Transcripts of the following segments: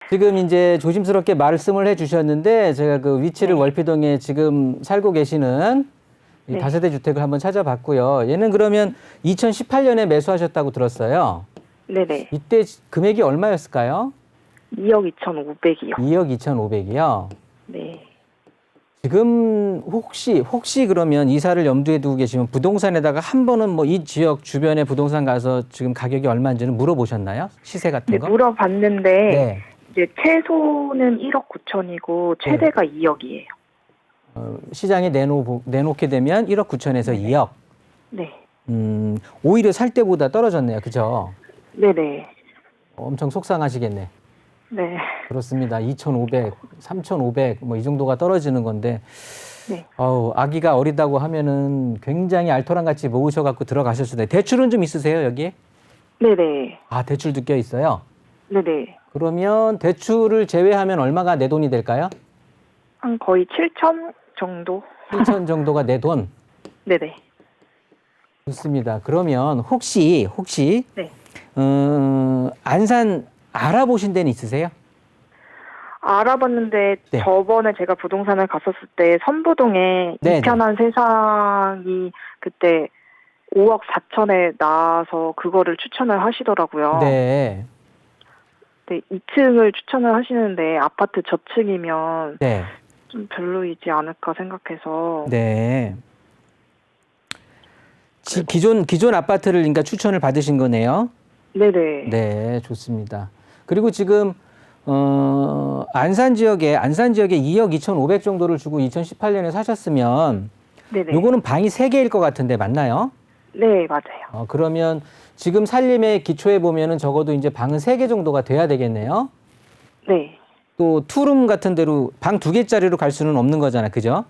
지금 이제 조심스럽게 말씀을 해주셨는데 제가 그 위치를 월피동에 지금 살고 계시는 이 네. 다세대 주택을 한번 찾아봤고요. 얘는 그러면 2018년에 매수하셨다고 들었어요. 네네. 이때 금액이 얼마였을까요? 2억 2,500이요. 2억 2,500이요. 네. 지금 혹시 그러면 이사를 염두에 두고 계시면 부동산에다가 한 번은 뭐 이 지역 주변에 부동산 가서 지금 가격이 얼마인지는 물어보셨나요? 시세 같은 네, 거? 물어봤는데 네. 이제 최소는 1억 9천이고 최대가 2억이에요. 시장에 내놓게 되면 1억 9천에서 2억. 네. 오히려 살 때보다 떨어졌네요. 그죠? 네네. 엄청 속상하시겠네. 네. 그렇습니다. 2,500, 3,500 뭐 이 정도가 떨어지는 건데 네. 아기가 어리다고 하면은 굉장히 알토란같이 모으셔갖고 들어가셨을 텐데 대출은 좀 있으세요 여기에? 네네. 아 대출도 껴 있어요? 네네. 그러면 대출을 제외하면 얼마가 내 돈이 될까요? 한 거의 7천 정도? 7천 정도가 내 돈. 네네. 좋습니다. 그러면 혹시 네. 안산 알아보신 데는 있으세요? 알아봤는데 네. 저번에 제가 부동산을 갔었을 때 선부동에 네네. 이편한 세상이 그때 5억 4천에 나와서 그거를 추천을 하시더라고요. 네. 네, 2층을 추천을 하시는데 아파트 저층이면 네. 좀 별로이지 않을까 생각해서. 네. 기존 아파트를 그러니까 추천을 받으신 거네요. 네네. 네, 좋습니다. 그리고 지금 안산 지역에 2억 2,500 정도를 주고 2018년에 사셨으면 네네. 요거는 방이 3개일 것 같은데 맞나요? 네, 맞아요. 그러면 지금 살림의 기초에 보면은 적어도 이제 방은 3개 정도가 돼야 되겠네요. 네. 또 투룸 같은 데로 방 2개짜리로 갈 수는 없는 거잖아요. 그죠?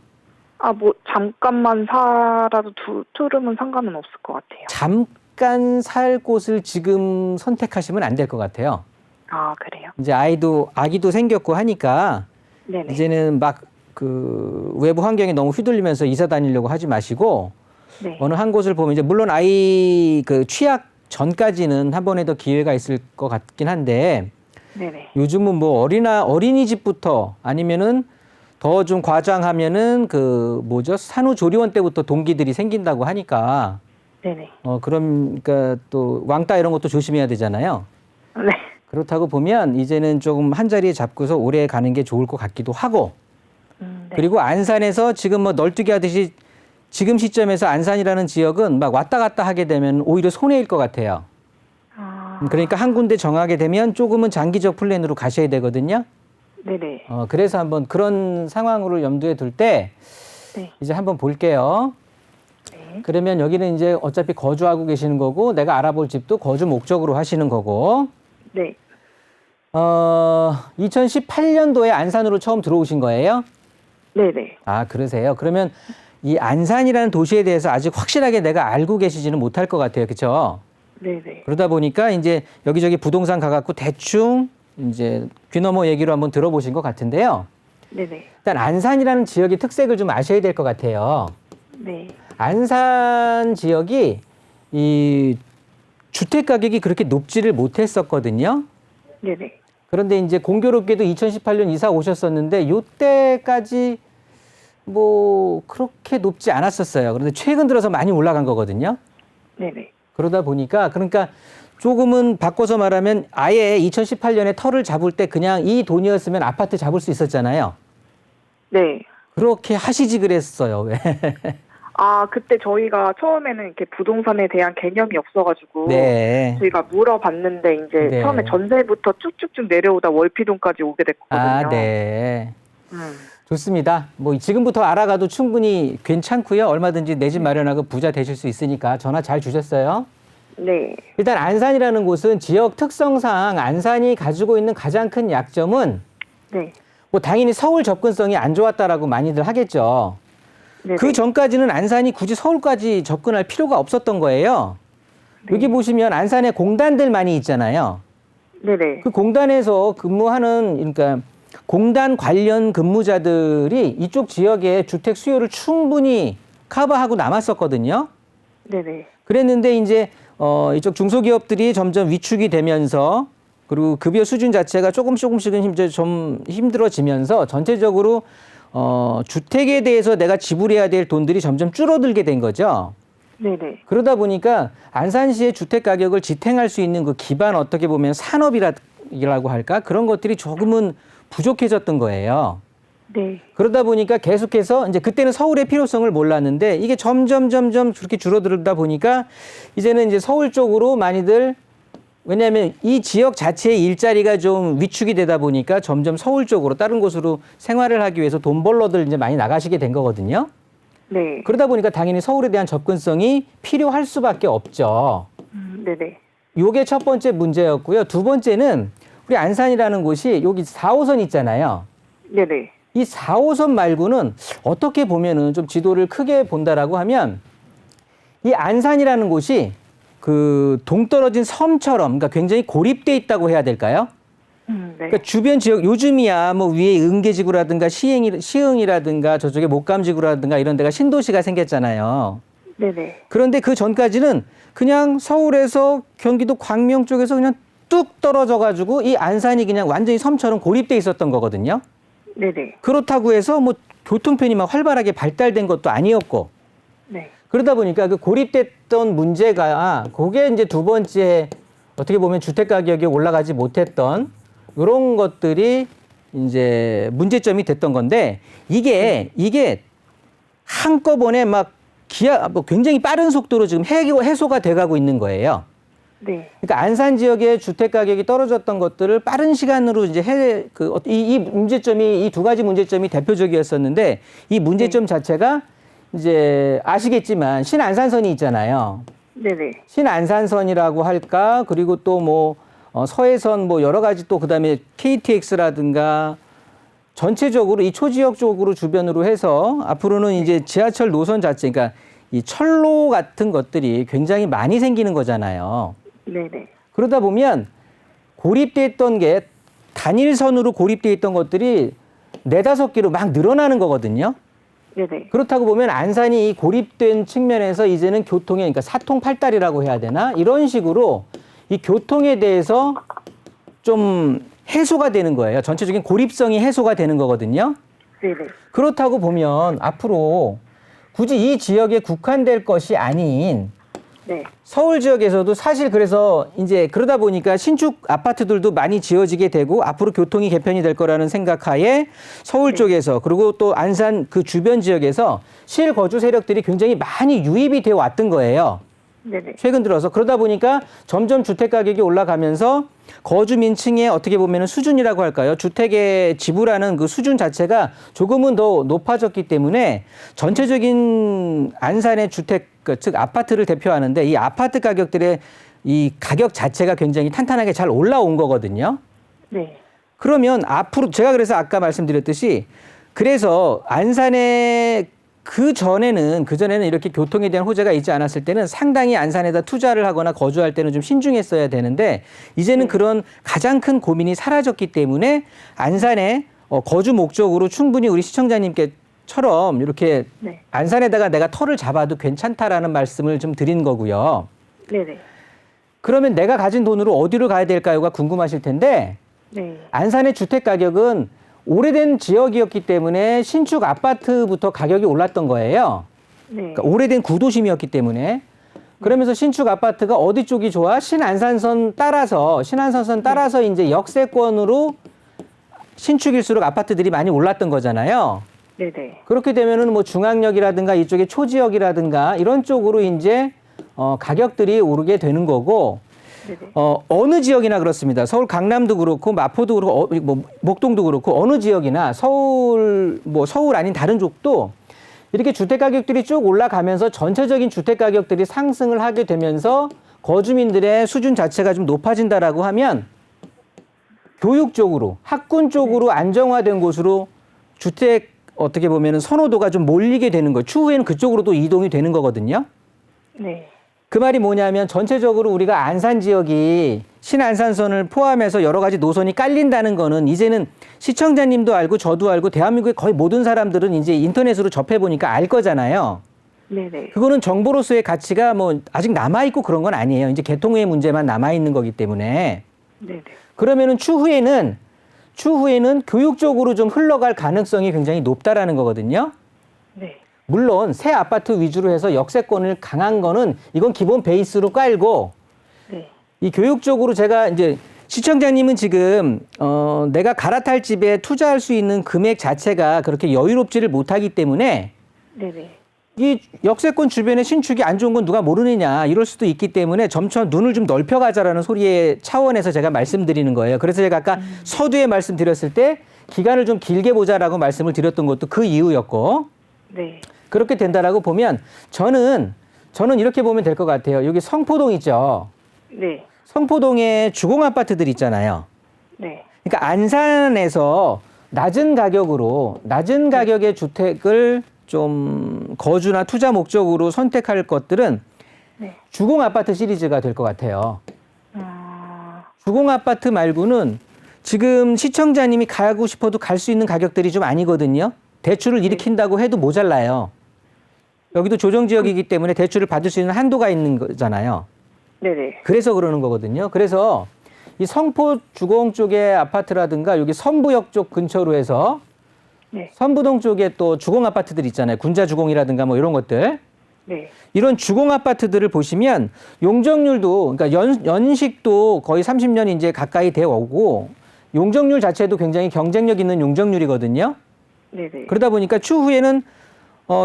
아, 뭐 잠깐만 살아도 투룸은 상관은 없을 것 같아요. 잠깐 살 곳을 지금 선택하시면 안 될 것 같아요. 아, 그래요? 이제 아기도 생겼고 하니까 네네. 이제는 막 그 외부 환경에 너무 휘둘리면서 이사 다니려고 하지 마시고 네. 어느 한 곳을 보면 이제 물론 아이 그 취약 전까지는 한 번에 더 기회가 있을 것 같긴 한데 네네. 요즘은 뭐 어린이집부터 아니면은 더 좀 과장하면은 그 뭐죠? 산후조리원 때부터 동기들이 생긴다고 하니까 네네. 그러니까 또 왕따 이런 것도 조심해야 되잖아요. 네. 그렇다고 보면 이제는 조금 한 자리에 잡고서 오래 가는 게 좋을 것 같기도 하고 네. 그리고 안산에서 지금 뭐 널뛰기 하듯이 지금 시점에서 안산이라는 지역은 막 왔다 갔다 하게 되면 오히려 손해일 것 같아요. 아, 그러니까 한 군데 정하게 되면 조금은 장기적 플랜으로 가셔야 되거든요. 네네. 그래서 한번 그런 상황으로 염두에 둘 때 네. 이제 한번 볼게요. 네. 그러면 여기는 이제 어차피 거주하고 계시는 거고 내가 알아볼 집도 거주 목적으로 하시는 거고 네. 2018년도에 안산으로 처음 들어오신 거예요? 네네. 아, 그러세요? 그러면 이 안산이라는 도시에 대해서 아직 확실하게 내가 알고 계시지는 못할 것 같아요. 그렇죠? 네네. 그러다 보니까 이제 여기저기 부동산 가갖고 대충 이제 귀너머 얘기로 한번 들어보신 것 같은데요. 네네. 일단 안산이라는 지역의 특색을 좀 아셔야 될 것 같아요. 네. 안산 지역이 이 주택 가격이 그렇게 높지를 못했었거든요. 네네. 그런데 이제 공교롭게도 2018년 이사 오셨었는데 요때까지 뭐 그렇게 높지 않았었어요. 그런데 최근 들어서 많이 올라간 거거든요. 네네. 그러다 보니까 그러니까 조금은 바꿔서 말하면 아예 2018년에 터를 잡을 때 그냥 이 돈이었으면 아파트 잡을 수 있었잖아요. 네. 그렇게 하시지 그랬어요. 왜? 아, 그때 저희가 처음에는 이렇게 부동산에 대한 개념이 없어가지고 네. 저희가 물어봤는데 이제 네. 처음에 전세부터 쭉쭉쭉 내려오다 월피동까지 오게 됐거든요. 아, 네. 음. 좋습니다. 뭐 지금부터 알아가도 충분히 괜찮고요. 얼마든지 내 집 마련하고 부자 되실 수 있으니까 전화 잘 주셨어요. 네. 일단 안산이라는 곳은 지역 특성상 안산이 가지고 있는 가장 큰 약점은 네. 뭐 당연히 서울 접근성이 안 좋았다라고 많이들 하겠죠. 네네. 그 전까지는 안산이 굳이 서울까지 접근할 필요가 없었던 거예요. 네. 여기 보시면 안산에 공단들 많이 있잖아요. 네네. 그 공단에서 근무하는 그러니까 공단 관련 근무자들이 이쪽 지역의 주택 수요를 충분히 커버하고 남았었거든요. 네네. 그랬는데 이제 이쪽 중소기업들이 점점 위축이 되면서 그리고 급여 수준 자체가 조금씩은 이제 좀 힘들어지면서 전체적으로 주택에 대해서 내가 지불해야 될 돈들이 점점 줄어들게 된 거죠. 네네. 그러다 보니까 안산시의 주택 가격을 지탱할 수 있는 그 기반 어떻게 보면 산업이라고 할까? 그런 것들이 조금은 부족해졌던 거예요. 네. 그러다 보니까 계속해서 이제 그때는 서울의 필요성을 몰랐는데 이게 점점 그렇게 줄어들다 보니까 이제는 이제 서울 쪽으로 많이들 왜냐하면 이 지역 자체의 일자리가 좀 위축이 되다 보니까 점점 서울 쪽으로 다른 곳으로 생활을 하기 위해서 돈 벌러들 이제 많이 나가시게 된 거거든요. 네. 그러다 보니까 당연히 서울에 대한 접근성이 필요할 수밖에 없죠. 네네. 요게 첫 번째 문제였고요. 두 번째는 우리 안산이라는 곳이 여기 4호선 있잖아요. 네네. 이 4호선 말고는 어떻게 보면은 좀 지도를 크게 본다라고 하면 이 안산이라는 곳이 그 동떨어진 섬처럼 그러니까 굉장히 고립돼 있다고 해야 될까요? 네. 그러니까 주변 지역 요즘이야 뭐 위에 은계지구라든가 시흥이라든가 저쪽에 목감지구라든가 이런 데가 신도시가 생겼잖아요. 네네. 그런데 그 전까지는 그냥 서울에서 경기도 광명 쪽에서 그냥 뚝 떨어져 가지고 이 안산이 그냥 완전히 섬처럼 고립돼 있었던 거거든요. 네네. 그렇다고 해서 뭐 교통편이 막 활발하게 발달된 것도 아니었고 네. 그러다 보니까 그 고립됐던 문제가 그게 이제 두 번째 어떻게 보면 주택 가격이 올라가지 못했던 이런 것들이 이제 문제점이 됐던 건데 이게 한꺼번에 막 뭐 굉장히 빠른 속도로 지금 해소가 돼가고 있는 거예요. 네. 그러니까 안산 지역의 주택 가격이 떨어졌던 것들을 빠른 시간으로 이제 이 문제점이 이 두 가지 문제점이 대표적이었었는데 이 문제점 자체가 이제 아시겠지만 신안산선이 있잖아요. 네네. 신안산선이라고 할까 그리고 또 뭐 서해선 뭐 여러 가지 또 그다음에 KTX라든가 전체적으로 이 초지역 쪽으로 주변으로 해서 앞으로는 이제 지하철 노선 자체 그러니까 이 철로 같은 것들이 굉장히 많이 생기는 거잖아요. 네네. 그러다 보면 고립돼 있던 게 단일선으로 고립돼 있던 것들이 4-5개로 막 늘어나는 거거든요. 네네. 그렇다고 보면 안산이 이 고립된 측면에서 이제는 교통에 그러니까 사통팔달이라고 해야 되나 이런 식으로 이 교통에 대해서 좀 해소가 되는 거예요. 전체적인 고립성이 해소가 되는 거거든요. 네네. 그렇다고 보면 앞으로 굳이 이 지역에 국한될 것이 아닌 네. 서울 지역에서도 사실 그래서 이제 그러다 보니까 신축 아파트들도 많이 지어지게 되고 앞으로 교통이 개편이 될 거라는 생각하에 서울 쪽에서 그리고 또 안산 그 주변 지역에서 실거주 세력들이 굉장히 많이 유입이 되어 왔던 거예요. 네네. 최근 들어서 그러다 보니까 점점 주택 가격이 올라가면서 거주민층의 어떻게 보면 수준이라고 할까요? 주택에 지불하는 그 수준 자체가 조금은 더 높아졌기 때문에 전체적인 안산의 주택 즉 아파트를 대표하는데 이 아파트 가격들의 이 가격 자체가 굉장히 탄탄하게 잘 올라온 거거든요. 네. 그러면 앞으로 제가 그래서 아까 말씀드렸듯이 그래서 안산의 그전에는 이렇게 교통에 대한 호재가 있지 않았을 때는 상당히 안산에다 투자를 하거나 거주할 때는 좀 신중했어야 되는데 이제는 그런 가장 큰 고민이 사라졌기 때문에 안산에 거주 목적으로 충분히 우리 시청자님께처럼 이렇게 네. 안산에다가 내가 터를 잡아도 괜찮다라는 말씀을 좀 드린 거고요. 네네. 그러면 내가 가진 돈으로 어디로 가야 될까요가 궁금하실 텐데 네. 안산의 주택 가격은 오래된 지역이었기 때문에 신축 아파트부터 가격이 올랐던 거예요. 네. 그러니까 오래된 구도심이었기 때문에. 그러면서 신축 아파트가 어디 쪽이 좋아? 신안산선 따라서 이제 역세권으로 신축일수록 아파트들이 많이 올랐던 거잖아요. 네네. 그렇게 되면은 뭐 중앙역이라든가 이쪽에 초지역이라든가 이런 쪽으로 이제 가격들이 오르게 되는 거고 네네. 어느 지역이나 그렇습니다. 서울 강남도 그렇고 마포도 그렇고 뭐 목동도 그렇고 어느 지역이나 서울 아닌 다른 쪽도 이렇게 주택 가격들이 쭉 올라가면서 전체적인 주택 가격들이 상승을 하게 되면서 거주민들의 수준 자체가 좀 높아진다라고 하면 교육 쪽으로 학군 쪽으로 안정화된 곳으로 주택 어떻게 보면은 선호도가 좀 몰리게 되는 거예요. 추후에는 그쪽으로도 이동이 되는 거거든요. 네. 그 말이 뭐냐면 전체적으로 우리가 안산 지역이 신안산선을 포함해서 여러 가지 노선이 깔린다는 거는 이제는 시청자님도 알고 저도 알고 대한민국의 거의 모든 사람들은 이제 인터넷으로 접해보니까 알 거잖아요. 네네. 그거는 정보로서의 가치가 뭐 아직 남아있고 그런 건 아니에요. 이제 개통의 문제만 남아있는 거기 때문에. 네네. 그러면은 추후에는 교육적으로 좀 흘러갈 가능성이 굉장히 높다라는 거거든요. 네. 물론 새 아파트 위주로 해서 역세권을 강한 거는 이건 기본 베이스로 깔고 네. 이 교육적으로 제가 이제 시청자님은 지금 내가 갈아탈 집에 투자할 수 있는 금액 자체가 그렇게 여유롭지를 못하기 때문에 네네. 이 역세권 주변에 신축이 안 좋은 건 누가 모르느냐 이럴 수도 있기 때문에 점차 눈을 좀 넓혀가자라는 소리의 차원에서 제가 말씀드리는 거예요. 그래서 제가 아까 서두에 말씀드렸을 때 기간을 좀 길게 보자라고 말씀을 드렸던 것도 그 이유였고 네. 그렇게 된다라고 보면 저는 이렇게 보면 될 것 같아요. 여기 성포동 있죠. 네. 성포동에 주공 아파트들 있잖아요. 네. 그러니까 안산에서 낮은 가격의 주택을 좀 거주나 투자 목적으로 선택할 것들은 네. 주공 아파트 시리즈가 될 것 같아요. 아, 주공 아파트 말고는 지금 시청자님이 가고 싶어도 갈 수 있는 가격들이 좀 아니거든요. 대출을 일으킨다고 해도 모자라요. 여기도 조정지역이기 때문에 대출을 받을 수 있는 한도가 있는 거잖아요. 네네. 그래서 그러는 거거든요. 그래서 이 성포 주공 쪽의 아파트라든가 여기 선부역 쪽 근처로 해서 네. 선부동 쪽에 또 주공 아파트들 있잖아요. 군자 주공이라든가 뭐 이런 것들. 네. 이런 주공 아파트들을 보시면 용적률도 그러니까 연식도 거의 30년 이제 가까이 돼 오고 용적률 자체도 굉장히 경쟁력 있는 용적률이거든요. 네네. 그러다 보니까 추후에는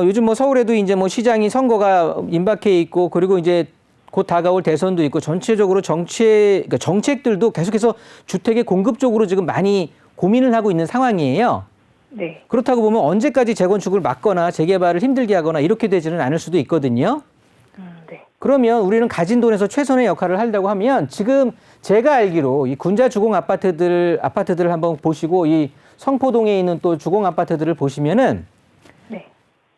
요즘 뭐 서울에도 이제 뭐 시장이 선거가 임박해 있고 그리고 이제 곧 다가올 대선도 있고 전체적으로 그러니까 정책들도 계속해서 주택의 공급 쪽으로 지금 많이 고민을 하고 있는 상황이에요. 네. 그렇다고 보면 언제까지 재건축을 막거나 재개발을 힘들게 하거나 이렇게 되지는 않을 수도 있거든요. 네. 그러면 우리는 가진 돈에서 최선의 역할을 하려고 하면 지금 제가 알기로 이 군자 주공 아파트들을 한번 보시고 이 성포동에 있는 또 주공 아파트들을 보시면은 네.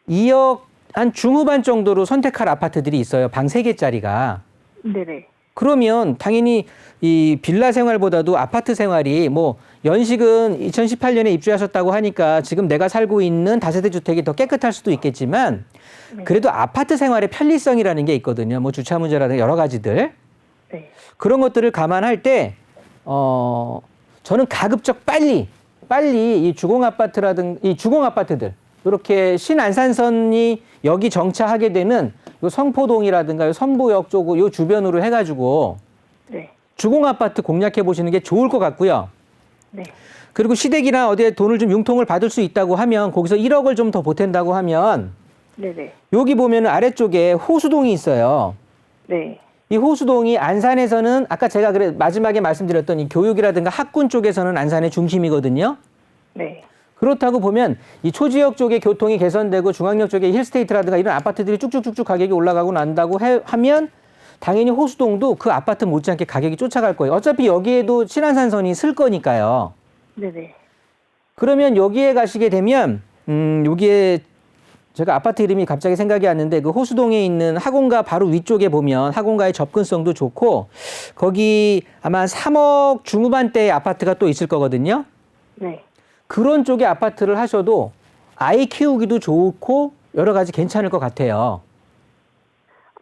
2억 한 중후반 정도로 선택할 아파트들이 있어요. 방 3개짜리가. 네네. 그러면 당연히 이 빌라 생활보다도 아파트 생활이 뭐 연식은 2018년에 입주하셨다고 하니까 지금 내가 살고 있는 다세대 주택이 더 깨끗할 수도 있겠지만 그래도 아파트 생활의 편리성이라는 게 있거든요. 뭐 주차 문제라든가 여러 가지들. 네. 그런 것들을 감안할 때 저는 가급적 빨리 이 주공 아파트들 이렇게 신안산선이 여기 정차하게 되는 요 성포동이라든가 요 선부역 쪽 요 주변으로 해가지고 네. 주공 아파트 공략해 보시는 게 좋을 것 같고요. 네. 그리고 시댁이나 어디에 돈을 좀 융통을 받을 수 있다고 하면 거기서 1억을 좀 더 보탠다고 하면 네네. 여기 보면은 아래쪽에 호수동이 있어요. 네. 이 호수동이 안산에서는 아까 제가 마지막에 말씀드렸던 이 교육이라든가 학군 쪽에서는 안산의 중심이거든요. 네. 그렇다고 보면 이 초지역 쪽의 교통이 개선되고 중앙역 쪽의 힐스테이트라든가 이런 아파트들이 쭉쭉쭉쭉 가격이 올라가고 난다고 하면 당연히 호수동도 그 아파트 못지않게 가격이 쫓아갈 거예요. 어차피 여기에도 신안산선이 쓸 거니까요. 네네. 그러면 여기에 가시게 되면 여기에 제가 아파트 이름이 갑자기 생각이 안 나는데 그 호수동에 있는 학원가 바로 위쪽에 보면 학원가의 접근성도 좋고 거기 아마 3억 중후반대의 아파트가 또 있을 거거든요. 네. 그런 쪽의 아파트를 하셔도 아이 키우기도 좋고 여러 가지 괜찮을 것 같아요.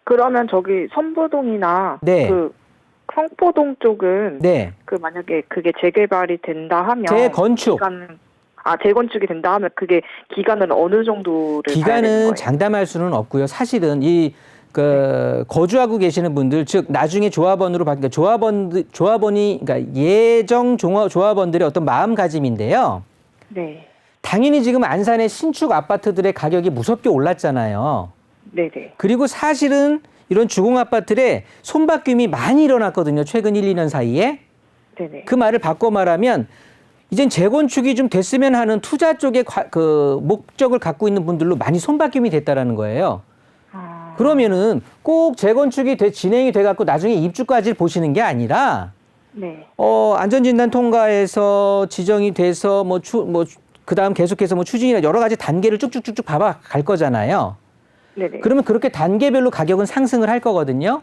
그러면 저기 선부동이나 네. 그 성포동 쪽은 네. 그 만약에 그게 재개발이 된다 하면 재건축. 재건축이 된다 하면 그게 기간은 어느 정도를 봐야 되는 기간은 거예요? 장담할 수는 없고요. 사실은 거주하고 계시는 분들, 즉 나중에 조합원으로 바뀌니까 조합원이 그러니까 예정 조합원들의 어떤 마음가짐인데요. 네. 당연히 지금 안산의 신축 아파트들의 가격이 무섭게 올랐잖아요. 네네. 그리고 사실은 이런 주공 아파트에 손바뀜이 많이 일어났거든요. 최근 1, 2년 사이에. 네네. 그 말을 바꿔 말하면 이젠 재건축이 좀 됐으면 하는 투자 쪽의 그 목적을 갖고 있는 분들로 많이 손바뀜이 됐다라는 거예요. 그러면은 꼭 재건축이 진행이 돼 갖고 나중에 입주까지 보시는 게 아니라 네. 안전진단 통과해서 지정이 돼서 그다음 계속해서 뭐 추진이나 여러 가지 단계를 쭉쭉쭉쭉 봐봐 갈 거잖아요. 네네. 그러면 그렇게 단계별로 가격은 상승을 할 거거든요.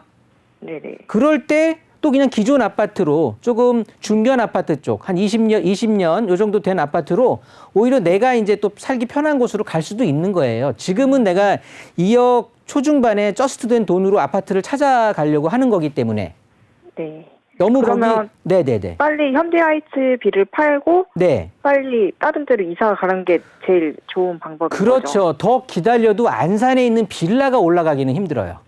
네네. 그럴 때 또 그냥 기존 아파트로 조금 중견 아파트 쪽 한 20년 요 정도 된 아파트로 오히려 내가 이제 또 살기 편한 곳으로 갈 수도 있는 거예요. 지금은 내가 2억 초중반에 저스트 된 돈으로 아파트를 찾아가려고 하는 거기 때문에. 네. 너무 그러면 네네네. 빨리 현대하이츠 B를 팔고 네. 빨리 다른 데로 이사 가는 게 제일 좋은 방법인 거죠. 그렇죠. 더 기다려도 안산에 있는 빌라가 올라가기는 힘들어요.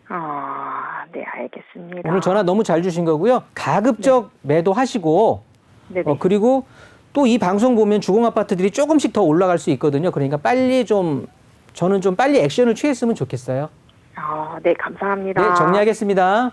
아, 네, 알겠습니다. 오늘 전화 너무 잘 주신 거고요. 가급적 매도하시고 네네. 그리고 또 이 방송 보면 주공 아파트들이 조금씩 더 올라갈 수 있거든요. 그러니까 빨리 좀 저는 좀 빨리 액션을 취했으면 좋겠어요. 네, 감사합니다. 네, 정리하겠습니다.